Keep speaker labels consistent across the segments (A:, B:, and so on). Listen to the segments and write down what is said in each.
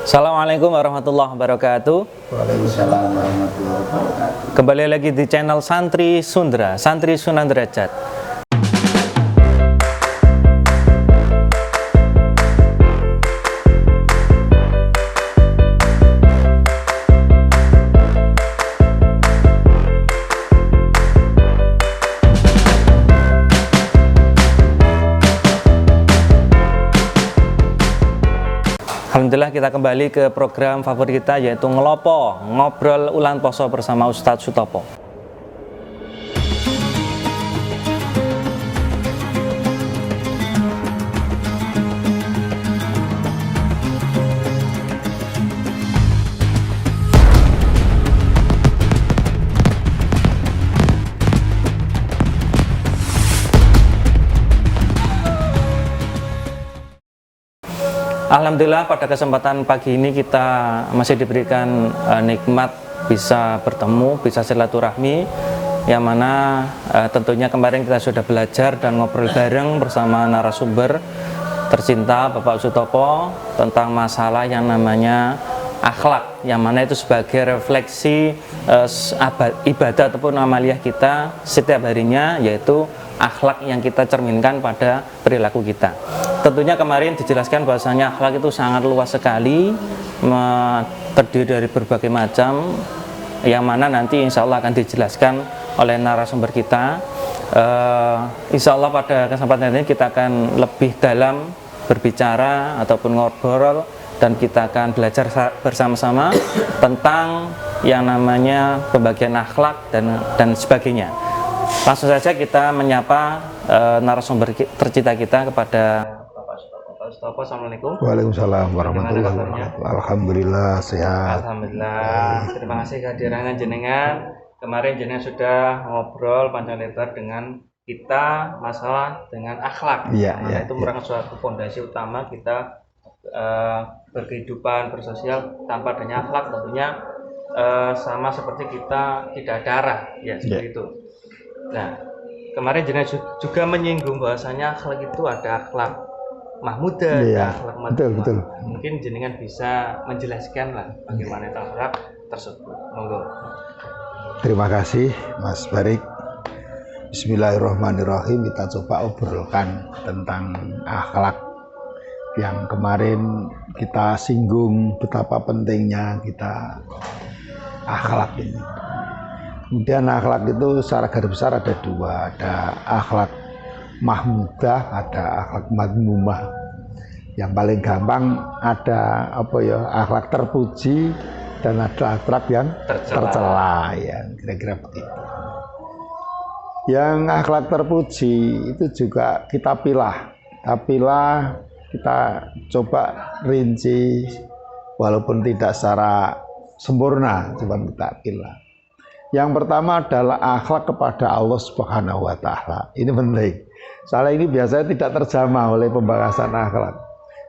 A: Assalamualaikum warahmatullahi wabarakatuh.
B: Waalaikumsalam warahmatullahi wabarakatuh.
A: Kembali lagi di channel Santri Sundra, Santri Sunan Derajat. Alhamdulillah kita kembali ke program favorit kita, yaitu Ngelopo, ngobrol ulan poso bersama Ustadz Sutopo. Alhamdulillah pada kesempatan pagi ini kita masih diberikan nikmat bisa bertemu, bisa silaturahmi, yang mana tentunya kemarin kita sudah belajar dan ngobrol bareng bersama narasumber tercinta Bapak Sutopo tentang masalah yang namanya akhlak, yang mana itu sebagai refleksi ibadah ataupun amaliyah kita setiap harinya, yaitu akhlak yang kita cerminkan pada perilaku kita. Tentunya kemarin dijelaskan bahwasanya akhlak itu sangat luas sekali, terdiri dari berbagai macam, yang mana nanti insya Allah akan dijelaskan oleh narasumber kita. Insya Allah pada kesempatan ini kita akan lebih dalam berbicara ataupun ngobrol, dan kita akan belajar bersama-sama tentang yang namanya pembagian akhlak dan sebagainya. Langsung saja kita menyapa narasumber tercinta kita kepada Bapak Sutopo. Assalamualaikum.
B: Waalaikumsalam warahmatullahi wabarakatuh. Alhamdulillah sehat.
A: Alhamdulillah. Terima kasih kehadirannya jenengan. Kemarin jenengan sudah ngobrol panjang lebar dengan kita masalah dengan akhlak.
B: Iya.
A: Itu merupakan suatu fondasi utama kita berkehidupan bersosial. Tanpa adanya akhlak tentunya sama seperti kita tidak ada arah, ya seperti itu. Nah, kemarin jenengan juga menyinggung bahwasanya akhlak itu ada akhlak mahmudah, akhlak madmumah.
B: Betul.
A: Mungkin jenengan bisa menjelaskan lah bagaimana itu akhlak tersebut. Monggo.
B: Terima kasih Mas Barik. Bismillahirrahmanirrahim. Kita coba obrolkan tentang akhlak yang kemarin kita singgung betapa pentingnya kita akhlak ini. Kemudian akhlak itu secara garis besar ada dua, ada akhlak mahmudah, ada akhlak madmumah. Yang paling gampang ada akhlak terpuji dan ada akhlak yang tercela, ya kira-kira begitu. Yang akhlak terpuji itu juga kita pilah, kita coba rinci, walaupun tidak secara sempurna, coba kita pilah. Yang pertama adalah akhlak kepada Allah Subhanahu wa Ta'ala. Ini penting. Soalnya ini biasanya tidak terjamah oleh pembahasan akhlak.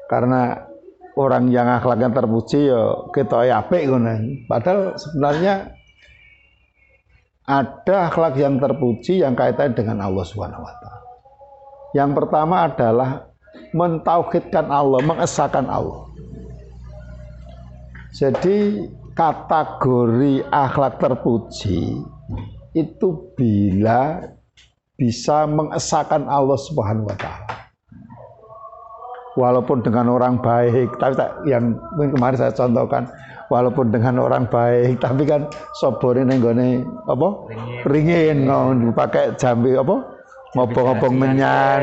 B: Karena orang yang akhlaknya terpuji ya ketok apik ngono. Padahal sebenarnya ada akhlak yang terpuji yang kaitannya dengan Allah Subhanahu wa Ta'ala. Yang pertama adalah mentauhidkan Allah, mengesahkan Allah. Jadi kategori akhlak terpuji itu bila bisa mengesahkan Allah Subhanahu wa Ta'ala. Walaupun dengan orang baik, tapi yang kemarin saya contohkan, walaupun dengan orang baik, tapi kan sobore nenggone ringin pakai jambi ngobong-ngobong menyan,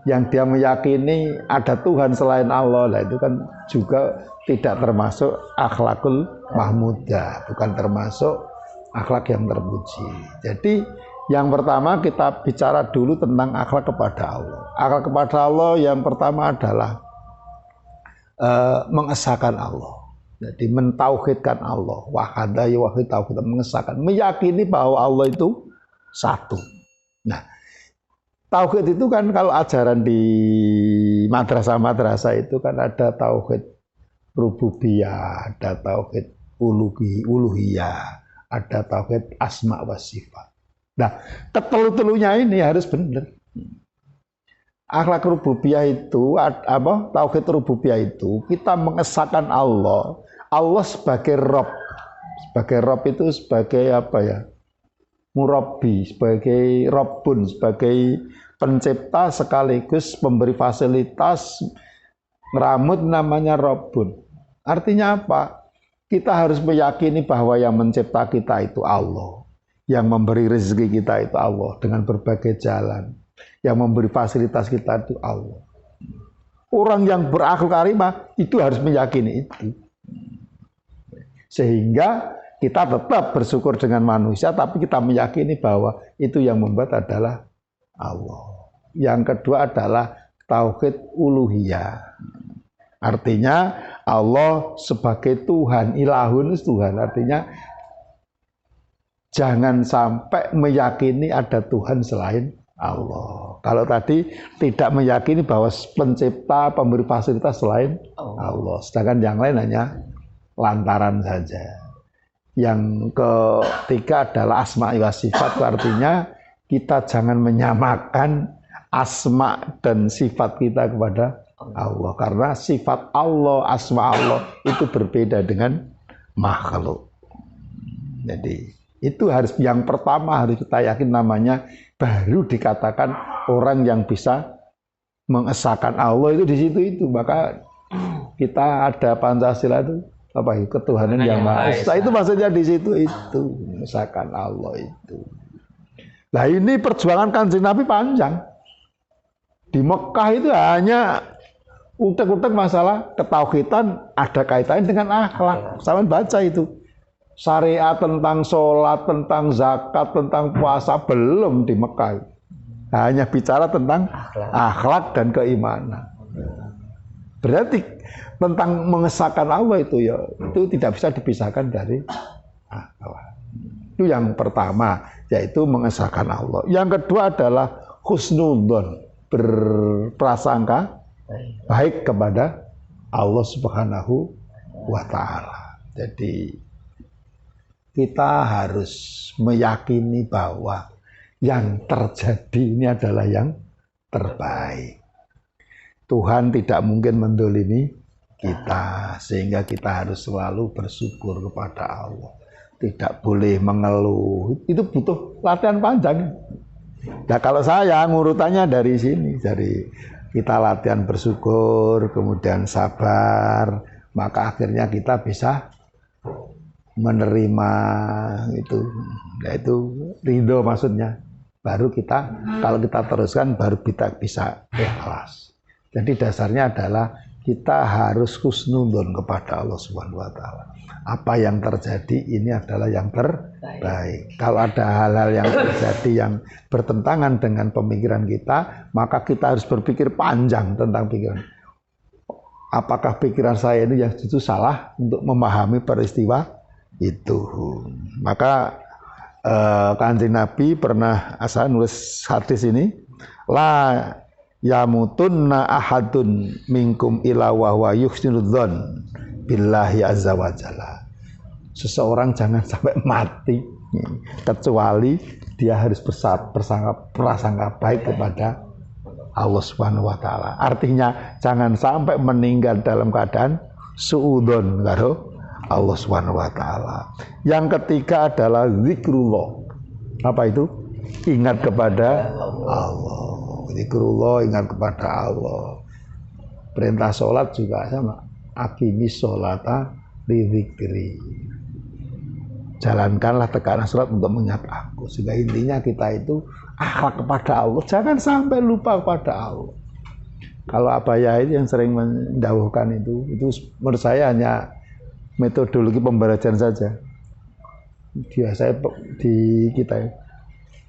B: yang dia meyakini ada Tuhan selain Allah, lah itu kan juga tidak termasuk akhlakul mahmudah, bukan termasuk akhlak yang terpuji. Jadi yang pertama kita bicara dulu tentang akhlak kepada Allah. Akhlak kepada Allah yang pertama adalah mengesahkan Allah. Jadi mentauhidkan Allah. Wahada yuwahid tauhid, mengesahkan, meyakini bahwa Allah itu satu. Nah, tauhid itu kan kalau ajaran di madrasah-madrasah itu kan ada tauhid rububiyah, ada tauhid uluhiyah, ada tauhid asma wa sifat. Nah, ketelu-telunya ini harus benar. akhlak rububiyah itu tauhid rububiyah itu kita mengesahkan Allah sebagai Rob. Sebagai Rob itu sebagai apa ya? Murabbi, sebagai Rabbun, sebagai pencipta sekaligus pemberi fasilitas, ngeramut namanya Rabbun. Artinya apa? Kita harus meyakini bahwa yang mencipta kita itu Allah, yang memberi rezeki kita itu Allah dengan berbagai jalan, yang memberi fasilitas kita itu Allah. Orang yang berakhlak karimah itu harus meyakini itu. Sehingga kita tetap bersyukur dengan manusia, tapi kita meyakini bahwa itu yang membuat adalah Allah. Yang kedua adalah tauhid uluhiyah. Artinya Allah sebagai Tuhan, ilahun Tuhan. Artinya jangan sampai meyakini ada Tuhan selain Allah. Kalau tadi tidak meyakini bahwa pencipta, pemberi fasilitas selain Allah. Sedangkan yang lain hanya lantaran saja. Yang ketiga adalah asma wa sifat, artinya kita jangan menyamakan asma dan sifat kita kepada Allah, karena sifat Allah, asma Allah itu berbeda dengan makhluk. Jadi itu harus yang pertama harus kita yakin, namanya baru dikatakan orang yang bisa mengesahkan Allah itu di situ itu. Maka kita ada Pancasila itu apa itu, ketuhanan yang Maha Esa, itu maksudnya di situ itu mengesahkan Allah itu. Nah ini perjuangan Kanjeng Nabi panjang. Di Mekah itu hanya utek-utek masalah ketauhidan, ada kaitannya dengan akhlak. Sama baca itu syariat tentang sholat, tentang zakat, tentang puasa belum di Mekah. Hanya bicara tentang akhlak dan keimanan. Berarti tentang mengesahkan Allah itu ya, itu tidak bisa dipisahkan dari akhlak. Itu yang pertama, yaitu mengesahkan Allah. Yang kedua adalah husnudzon, berprasangka baik kepada Allah Subhanahu wa Ta'ala. Jadi kita harus meyakini bahwa yang terjadi ini adalah yang terbaik. Tuhan tidak mungkin mendolimi kita, sehingga kita harus selalu bersyukur kepada Allah. Tidak boleh mengeluh, itu butuh latihan panjang. Nah kalau saya ngurutannya dari sini, dari kita latihan bersyukur, kemudian sabar, maka akhirnya kita bisa menerima itu, yaitu ridho maksudnya. Baru kita, kalau kita teruskan, baru kita bisa ikhlas. Jadi dasarnya adalah kita harus husnudzon kepada Allah Subhanahu wa Ta'ala. Apa yang terjadi ini adalah yang terbaik. Kalau ada hal-hal yang terjadi yang bertentangan dengan pemikiran kita, maka kita harus berpikir panjang tentang pikiran. Apakah pikiran saya ini yang justru salah untuk memahami peristiwa itu? Maka Kanjeng Nabi pernah nulis hadis ini, la yamutunna ahadun minkum ila wa huwa yuhsinudzon billahi azza wa jalla. Seseorang jangan sampai mati kecuali dia harus berprasangka baik kepada Allah Subhanahu wa Ta'ala. Artinya jangan sampai meninggal dalam keadaan suudzon karo Allah Subhanahu wa Ta'ala. Yang ketiga adalah zikrullah. Apa itu? Ingat kepada Allah. Zikrullah, ingat kepada Allah. Perintah sholat juga sama. Aqimis sholata li dzikri. Jalankanlah tekanan sholat untuk mengingat aku. Sehingga intinya kita itu akhlak kepada Allah. Jangan sampai lupa kepada Allah. Kalau Abaya itu yang sering mendawuhkan itu menurut saya hanya metodologi pembelajaran saja. Dia saya di kita ya.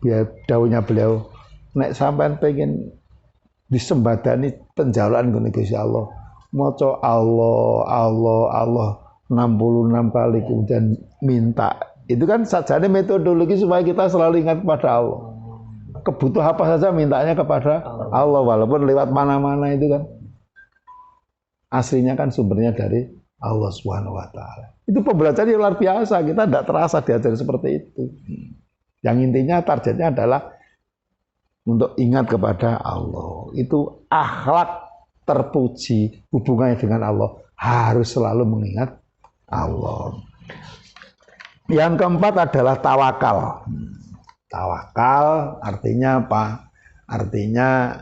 B: Biar dawuhnya beliau, nek sampean pengen disembadani penjaluan ngene Gusti Allah, maca Allah Allah Allah 66 kali kemudian minta. Itu kan sajane metodologi supaya kita selalu ingat kepada Allah. Kebutuhan apa saja mintanya kepada Allah, walaupun lewat mana-mana itu kan. Aslinya kan sumbernya dari Allah Subhanahu wa Ta'ala. Itu pembelajaran yang luar biasa, kita tidak terasa diajari seperti itu. Yang intinya targetnya adalah untuk ingat kepada Allah. Itu akhlak terpuji, hubungannya dengan Allah harus selalu mengingat Allah. Yang keempat adalah tawakal. Tawakal artinya apa? Artinya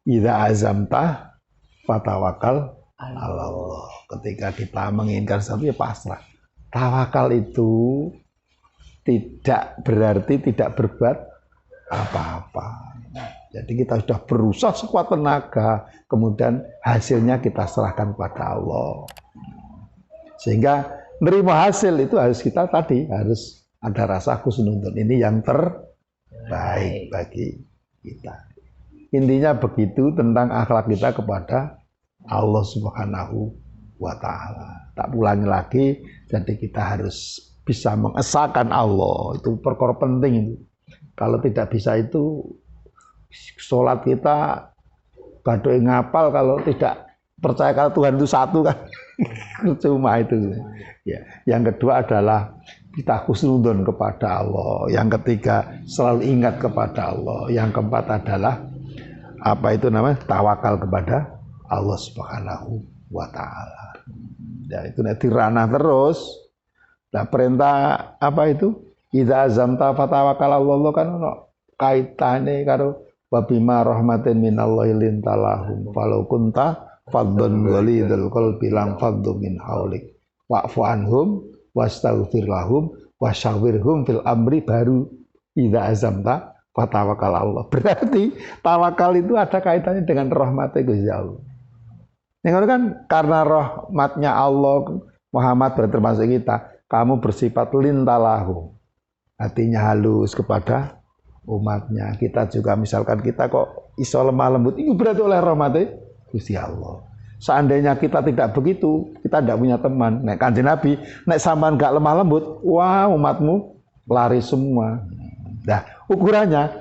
B: idza azamta fatawakal Allah. Ketika kita menginginkan sesuatu ya pasrah. Tawakal itu tidak berarti tidak berbuat apa-apa. Jadi kita sudah berusaha sekuat tenaga, kemudian hasilnya kita serahkan kepada Allah. Sehingga nerima hasil itu harus kita tadi harus ada rasa khusnudon, ini yang terbaik bagi kita. Intinya begitu tentang akhlak kita kepada Allah Subhanahu wa Ta'ala. Tak ulangi lagi, jadi kita harus bisa mengesahkan Allah, itu perkara penting itu. Kalau tidak bisa itu sholat kita badhe ngapal, kalau tidak percaya kalau Tuhan itu satu kan cuma itu ya. Yang kedua adalah kita khusnudon kepada Allah. Yang ketiga selalu ingat kepada Allah. Yang keempat adalah apa itu namanya, tawakal kepada Allah Subhanahu wa Ta'ala. Ya itu nanti ranah terus. Nah perintah apa itu? Idza azamta fatawakal Allah kan ono kaitane karo wabima rahmatin minallahi lintalahum falau kunta faddan walidul qalbi lam faddu min haulik wa'fu anhum wastaghfir lahum wasyawirhum fil amri, baru idza azamta fatawakal Allah. Berarti tawakal itu ada kaitannya dengan rahmatnya Gusti Allah. Yang kan karena rahmatnya Allah, Muhammad termasuk kita, kamu bersifat lintalahu, hatinya halus kepada umatnya. Kita juga misalkan kita kok iso lemah lembut, itu berarti oleh rahmatnya Gusti Allah. Seandainya kita tidak begitu, kita tidak punya teman. Nek Kanjeng Nabi, nek sampean gak lemah lembut, wah umatmu lari semua. Nah, ukurannya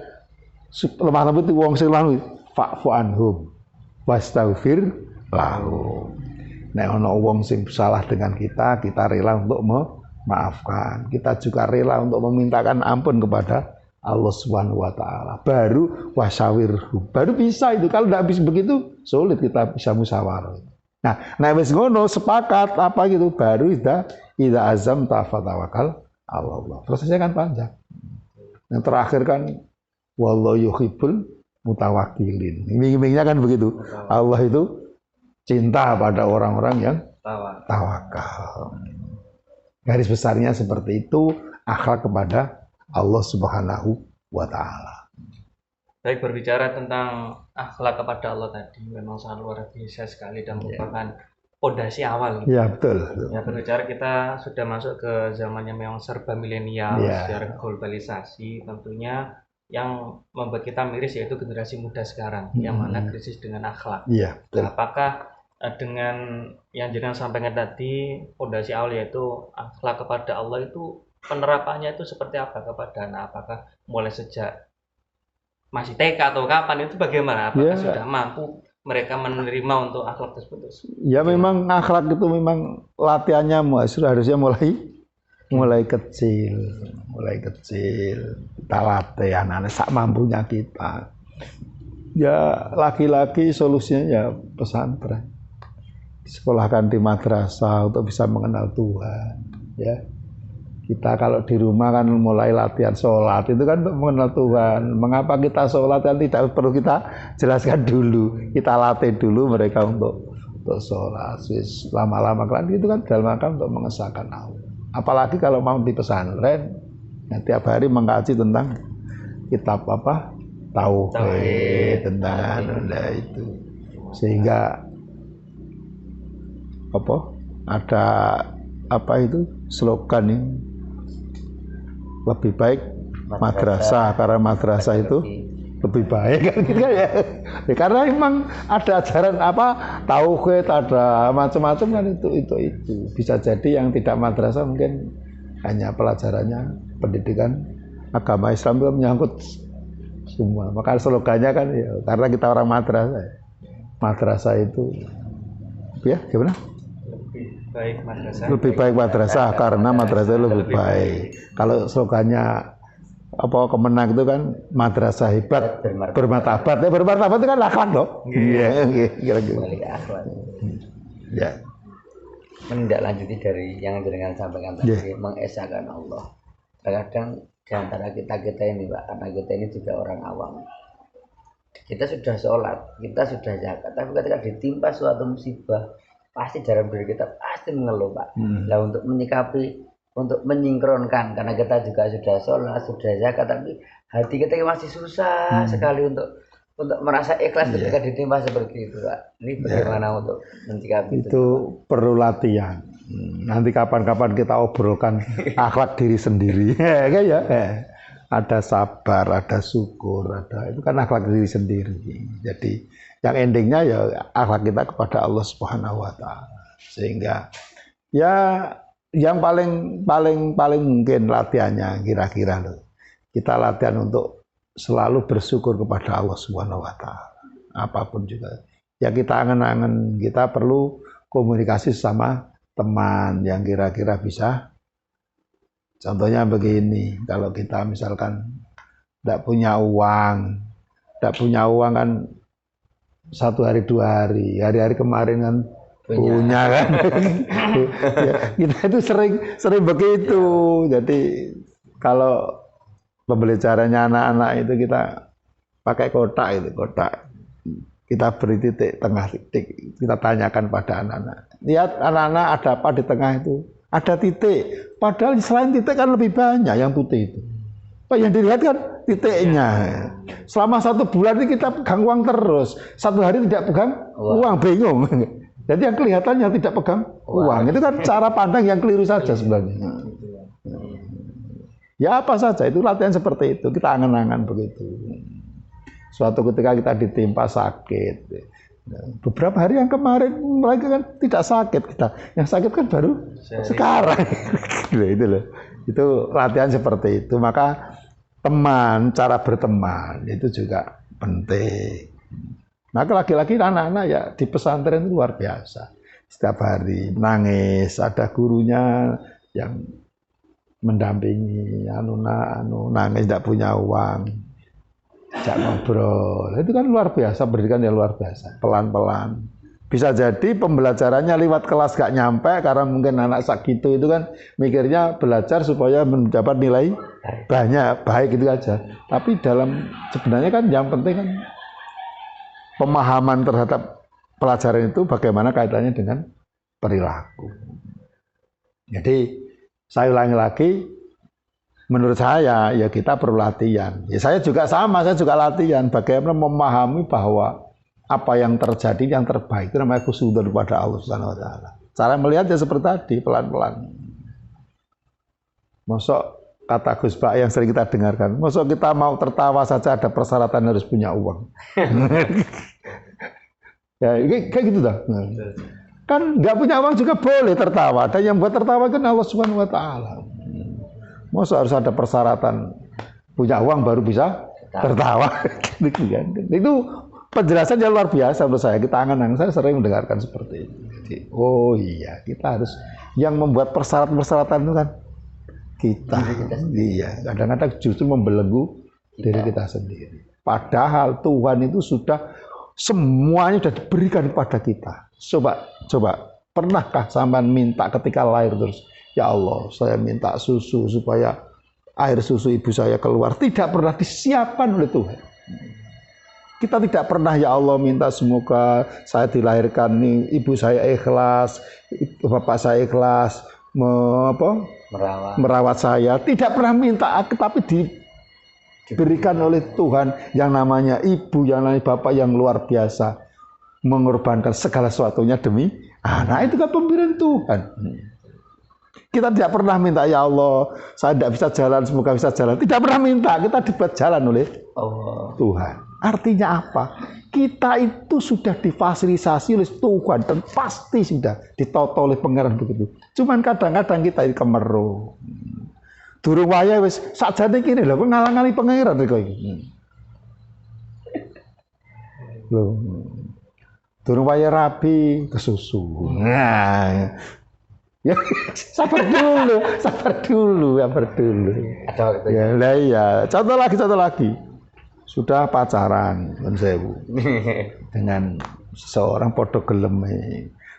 B: lemah lembut itu wong sing lanu fa'fu anhum wastaghfir lahu. Nek ana wong sing salah dengan kita rela untuk memaafkan. Kita juga rela untuk memintakan ampun kepada Allah Subhanahu wa Ta'ala. Baru wasyawirhum. Baru bisa itu. Kalau tidak bisa begitu, sulit kita bisa musyawarah. Nah, nek wis ngono sepakat apa gitu, baru idza azamta fatawakal Allah. Prosesnya kan panjang. Yang terakhir kan wallahu yuhibbul mutawakkilin. Iming-imingnya kan begitu. Allah itu cinta pada orang-orang yang tawakal. Garis besarnya seperti itu, akhlak kepada Allah Subhanahu wa Ta'ala.
A: Baik, berbicara tentang akhlak kepada Allah tadi memang sangat luar biasa sekali dan merupakan pondasi awal.
B: Ya betul.
A: Ya, berbicara kita sudah masuk ke zamannya memang serba milenial, secara globalisasi, tentunya yang membuat kita miris yaitu generasi muda sekarang yang mana krisis dengan akhlak.
B: Iya, betul.
A: Apakah dengan yang jangan sampaikan tadi pondasi awal yaitu akhlak kepada Allah itu penerapannya itu seperti apa kepada anak? Apakah mulai sejak masih TK atau kapan itu bagaimana? Apakah sudah mampu mereka menerima untuk akhlak tersebut?
B: Ya memang akhlak itu memang latihannya harusnya mulai kecil. Kita latih anak-anak sak mampunya kita. Ya laki-laki solusinya ya pesantren. Sekolahkan di madrasah untuk bisa mengenal Tuhan. Ya. Kita kalau di rumah kan mulai latihan sholat, itu kan untuk mengenal Tuhan. Mengapa kita sholat kan tidak perlu kita jelaskan dulu. Kita latih dulu mereka untuk sholat. Lama-lama kan itu kan dalam rangka untuk mengesahkan Allah. Apalagi kalau mau di pesantren, nah, tiap hari mengkaji tentang kitab apa? Tauhid, tentang itu. Sehingga ada slogan ini, lebih baik madrasah karena madrasah itu lebih baik kan gitu kan ya. Karena memang ada ajaran tauhid, ada macam-macam kan itu. Bisa jadi yang tidak madrasah mungkin hanya pelajarannya pendidikan agama Islam itu menyangkut semua. Maka slogannya kan ya karena kita orang madrasah. Madrasah itu ya gimana? Lebih baik madrasah karena madrasah lebih baik. Kalau slogannya apa Kemenang itu kan madrasah hebat bermartabat. Ya bermartabat itu kan akhlak loh. Iya, kira-kira. Ya.
C: Menindaklanjuti dari yang jenengan sampaikan tadi, mengesahkan Allah. Terkadang di antara kita ini, Pak, karena kita ini juga orang awam. Kita sudah sholat, kita sudah zakat, tapi ketika ditimpa suatu musibah, pasti dalam diri kita pasti mengeluh, Pak. Nah, untuk menyikapi, untuk menyingkronkan, karena kita juga sudah sholat, sudah zakat, tapi hati kita masih susah sekali untuk merasa ikhlas ketika ditimpa seperti itu, Pak. Ini bagaimana untuk menyikapi
B: itu? Perlu latihan. Nanti kapan-kapan kita obrolkan akhlak diri sendiri. Ya. Ada sabar, ada syukur, ada itu kan akhlak diri sendiri. Jadi yang endingnya ya akhlak kita kepada Allah Subhanahu Wa Taala. Sehingga ya yang paling mungkin latihannya kira-kira loh. Kita latihan untuk selalu bersyukur kepada Allah Subhanahu Wa Taala. Apapun juga. Ya kita angen-angen, kita perlu komunikasi sama teman yang kira-kira bisa. Contohnya begini, kalau kita misalkan tidak punya uang kan 1 hari 2 hari, hari-hari kemarin kan punya kan. Ya, kita itu sering begitu. Jadi kalau pembelajarannya anak-anak itu kita pakai kotak itu, kotak. Kita beri titik, tengah titik, kita tanyakan pada anak-anak. Lihat anak-anak ada apa di tengah itu? Ada titik. Padahal selain titik kan lebih banyak yang putih itu. Pak, yang dilihat kan titiknya. Selama 1 bulan ini kita pegang uang terus. 1 hari tidak pegang uang, bingung. Jadi yang kelihatannya tidak pegang uang. Itu kan cara pandang yang keliru saja sebenarnya. Ya apa saja, itu latihan seperti itu. Kita angan-angan begitu. Suatu ketika kita ditimpa sakit. Beberapa hari yang kemarin mereka kan tidak sakit kita. Yang sakit kan baru sekarang. Itu loh. Itu latihan seperti itu. Maka teman, cara berteman itu juga penting. Maka laki-laki anak-anak ya di pesantren itu luar biasa. Setiap hari nangis, ada gurunya yang mendampingi, nangis tidak punya uang. Jak ngobrol, itu kan luar biasa, pendidikan yang luar biasa, pelan-pelan. Bisa jadi pembelajarannya lewat kelas gak nyampe, karena mungkin anak segitu itu kan mikirnya belajar supaya mendapat nilai banyak, baik itu aja. Tapi sebenarnya kan yang penting kan pemahaman terhadap pelajaran itu bagaimana kaitannya dengan perilaku. Jadi saya ulangi lagi, menurut saya ya kita perlu latihan. Ya saya juga sama, saya juga latihan bagaimana memahami bahwa apa yang terjadi yang terbaik itu namanya khusnudzon kepada Allah Subhanahu Wa Taala. Cara melihatnya seperti tadi, pelan-pelan. Masuk kata Gus Bak yang sering kita dengarkan, masuk kita mau tertawa saja ada persyaratan harus punya uang. Ya kayak gitu dah. Kan nggak punya uang juga boleh tertawa. Dan yang buat tertawa kan Allah Subhanahu Wa Taala. Masa harus ada persyaratan punya uang baru bisa tertawa. Itu penjelasan yang luar biasa menurut saya. Kita angan-angan, saya sering mendengarkan seperti itu. Jadi, oh iya, kita harus yang membuat persyaratan itu kan kita. Iya, kadang-kadang justru membelenggu diri kita sendiri. Padahal Tuhan itu sudah semuanya sudah diberikan kepada kita. Coba, pernahkah sampean minta ketika lahir terus? Ya Allah, saya minta susu supaya air susu ibu saya keluar. Tidak pernah disiapkan oleh Tuhan. Kita tidak pernah, ya Allah, minta semoga saya dilahirkan nih, ibu saya ikhlas, bapak saya ikhlas, merawat saya. Tidak pernah minta, tapi diberikan oleh Tuhan yang namanya ibu, yang namanya bapak yang luar biasa. Mengorbankan segala sesuatunya demi anak. Itu kan pemberian Tuhan. Kita tidak pernah minta, ya Allah, saya tidak bisa jalan, semoga bisa jalan. Tidak pernah minta, kita dibuat jalan oleh Allah. Tuhan. Artinya apa? Kita itu sudah difasilitasi oleh Tuhan dan pasti sudah ditata oleh pangeran begitu. Cuman kadang-kadang kita ini kemeru. Durung waya wis sakjane kene lho, kok ngalang-alangi pangeran kok iki. Lho. Durung waya rabi kesusu. Nah, Ya, sabar dulu.
C: Ada waktu.
B: Ya, lah iya. Contoh lagi. Sudah pacaran, kan sewu. Dengan seseorang podo gelem.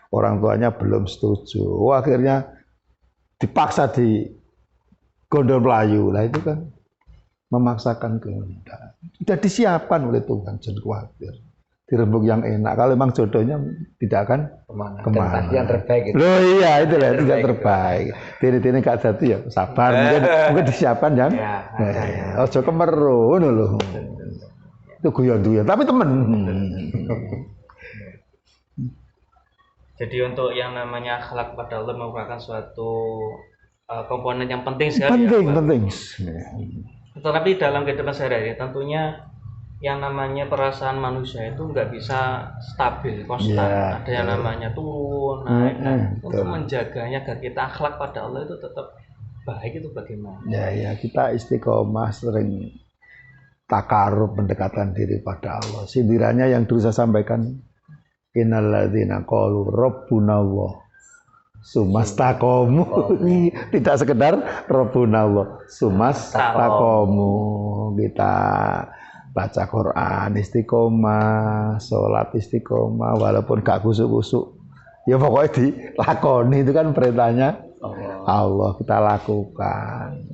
B: Orang tuanya belum setuju. Wah, akhirnya dipaksa di gondol Melayu. Lah itu kan memaksakan kehendak. Sudah disiapkan oleh Tuhan, jangan khawatir. Dirembuk yang enak. Kalau memang jodohnya tidak akan kemana.
C: Dan pasti yang terbaik itu.
B: Loh iya, itu lah tidak terbaik. Tiri-tiri gak jadi ya sabar. Mungkin disiapkan yang. Ojo kemeru, ngono lho. Itu guyon-guyon, tapi temen.
A: Jadi untuk yang namanya akhlak pada Allah merupakan suatu komponen yang penting sekali.
B: Penting.
A: Tetapi dalam kehidupan sehari-hari tentunya yang namanya perasaan manusia itu nggak bisa stabil, konstan.
B: Ya,
A: ada yang namanya turun, naik. Untuk menjaganya agar kita akhlak pada Allah itu tetap baik itu bagaimana?
B: Ya kita istiqomah, sering takarub, pendekatan diri pada Allah. Sindirannya yang dulu saya sampaikan, innalladzina qalu rabbunallah sumastaqomu. Tidak sekedar rabbunallah sumastaqomu. Kita baca Quran istiqomah, sholat istiqomah, walaupun gak kusuk-kusuk, ya pokoknya dilakoni. Itu kan perintahnya Allah, kita lakukan.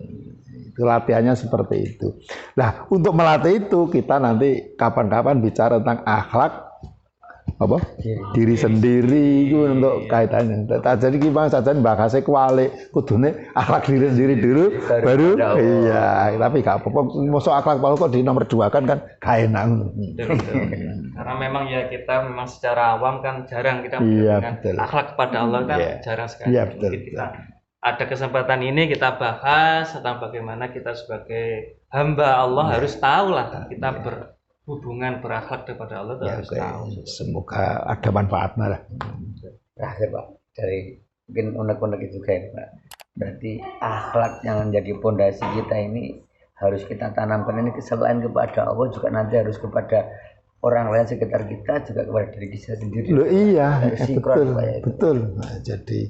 B: Itu latihannya seperti itu. Nah, untuk melatih itu kita nanti kapan-kapan bicara tentang akhlak diri sendiri itu untuk kaitannya. Jadi gimana saja bahasanya kualik kudune akhlak diri sendiri dulu baru iya, tapi gak apa-apa masuk akhlak palu kok di nomor 2 kan gak enak.
A: Karena memang ya kita memang secara awam kan jarang kita menggunakan akhlak kepada Allah kan jarang sekali. Mungkin kita ada kesempatan ini kita bahas tentang bagaimana kita sebagai hamba Allah harus tahu lah kita berhubungan berakhlak kepada Allah itu harus tahu.
B: Semoga ada manfaatnya lah.
C: Terakhir Pak, dari mungkin unek-unek juga ya Pak. Berarti akhlak yang menjadi pondasi kita ini harus kita tanamkan ini selain kepada Allah juga nanti harus kepada orang lain sekitar kita, juga kepada diri kita sendiri.
B: Loh iya,
C: betul.
B: Betul. Nah, jadi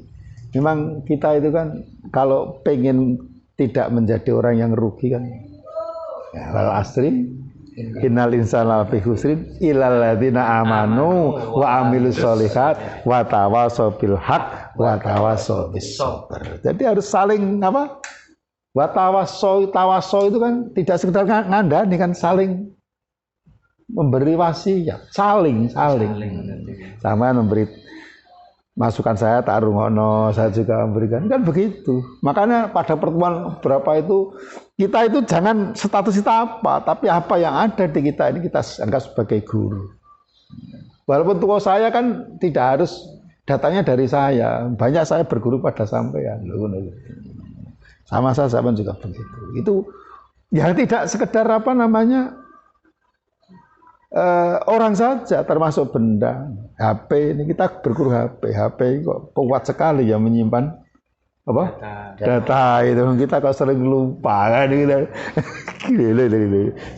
B: memang kita itu kan kalau pengen tidak menjadi orang yang rugi kan, wal asri innal insana lafi khusrin illal ladzina amanu wa amilus sholihat wa tawassaw bil haq wa tawassaw bis sabr. Jadi harus saling apa? Wa tawassaw itu kan tidak sekedar ngandani kan, saling memberi wasiat, saling. Sama memberi masukan saya tak rungono, saya juga memberikan, kan begitu. Makanya pada pertemuan berapa itu kita itu jangan status kita apa, tapi apa yang ada di kita ini kita anggap sebagai guru. Walaupun tua saya kan tidak harus datanya dari saya, banyak saya berguru pada sampean. Sama saya pun juga begitu. Itu ya tidak sekedar apa namanya orang saja, termasuk benda. HP ini kita berguru HP kok kuat sekali ya menyimpan apa data itu. Kita kok sering lupa kan gitu.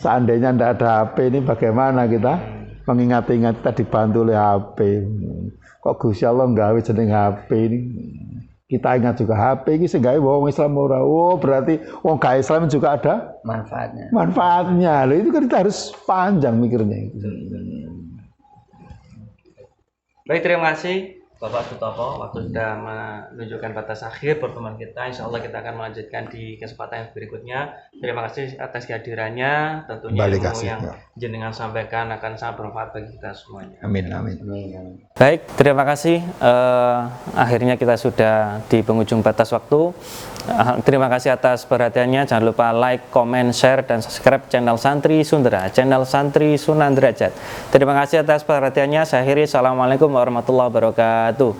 B: Seandainya tidak ada HP ini bagaimana kita mengingat-ingat, kita dibantu oleh HP. Kok Gusti Allah nggawe jeneng HP ini, kita ingat juga HP ini sehingga wong Islam ora. Oh berarti wong gak Islam juga ada manfaatnya. Loh, itu kan kita harus panjang mikirnya itu.
A: Baik, terima kasih Bapak Sutopo, waktu sudah menunjukkan batas akhir pertemuan kita. Insya Allah kita akan melanjutkan di kesempatan yang berikutnya. Terima kasih atas kehadirannya. Tentunya ilmu yang jenengan sampaikan akan sangat bermanfaat bagi kita semuanya.
B: Amin.
A: Baik, terima kasih. Akhirnya kita sudah di penghujung batas waktu. Terima kasih atas perhatiannya. Jangan lupa like, comment, share, dan subscribe channel Santri Sundra, channel Santri Sunan Derajat. Terima kasih atas perhatiannya. Saya akhiri. Assalamualaikum warahmatullahi wabarakatuh.